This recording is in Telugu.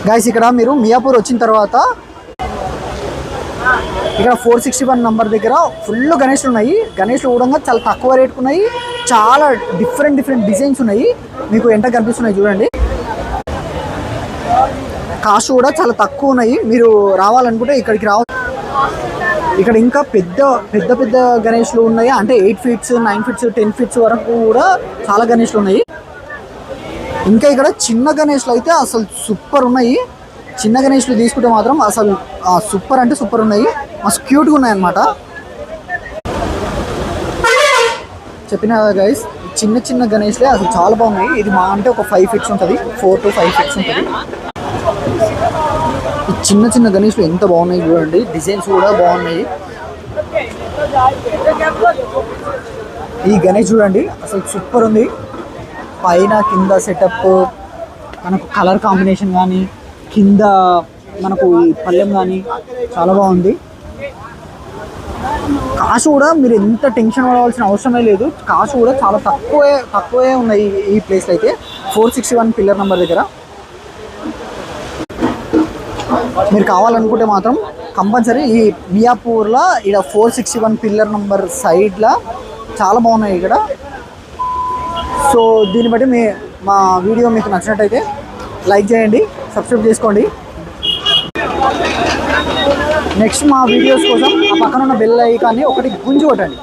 గైస్ ఇక్కడ మీరు మియాపూర్ వచ్చిన తర్వాత ఇక్కడ 461 నంబర్ దగ్గర ఫుల్ గణేష్లు ఉన్నాయి. గణేష్లు కూడా చాలా తక్కువ రేటుకు ఉన్నాయి. చాలా డిఫరెంట్ డిజైన్స్ ఉన్నాయి. మీకు ఎంత కనిపిస్తున్నాయి చూడండి. కాస్ట్ కూడా చాలా తక్కువ ఉన్నాయి. మీరు రావాలనుకుంటే ఇక్కడికి రావచ్చు. ఇక్కడ ఇంకా పెద్ద గణేష్లు ఉన్నాయి. అంటే 8 ఫీట్స్ 9 ఫీట్స్ 10 ఫీట్స్ వరకు కూడా చాలా గణేష్లు ఉన్నాయి. ఇంకా ఇక్కడ చిన్న గణేష్లు అయితే అసలు సూపర్ ఉన్నాయి. చిన్న గణేష్లు తీసుకుంటే మాత్రం అసలు సూపర్ అంటే సూపర్ ఉన్నాయి. మస్తు క్యూట్గా ఉన్నాయి అన్నమాట. చెప్పిన గైస్ చిన్న గణేష్లే అసలు చాలా బాగున్నాయి. ఇది మా అంటే ఒక 5 ఫీట్స్ ఉంటుంది. 4 to 5 ఫీట్స్ ఉంటుంది. ఈ చిన్న గణేష్లు ఎంత బాగున్నాయి చూడండి. డిజైన్స్ కూడా బాగున్నాయి. ఈ గణేష్ చూడండి అసలు సూపర్ ఉంది. పైన కింద సెటప్ మనకు కలర్ కాంబినేషన్ కానీ కింద మనకు ఈ పళ్ళెం కానీ చాలా బాగుంది. కాస్ట్ కూడా మీరు ఎంత టెన్షన్ పడవలసిన అవసరమే లేదు. కాస్ట్ కూడా చాలా తక్కువే ఉన్నాయి ఈ ప్లేస్లో అయితే. 461 పిల్లర్ నెంబర్ దగ్గర మీరు కావాలనుకుంటే మాత్రం కంపల్సరీ ఈ మియాపూర్లో ఇక్కడ 461 పిల్లర్ నెంబర్ సైడ్లో చాలా బాగున్నాయి ఇక్కడ. సో దీన్ని బట్టి మా వీడియో మీకు నచ్చినట్టయితే లైక్ చేయండి, సబ్స్క్రైబ్ చేసుకోండి. నెక్స్ట్ మా వీడియోస్ కోసం ఆ పక్కన ఉన్న బెల్ ఐకాన్ని ఒకటి గుంజి కొట్టండి.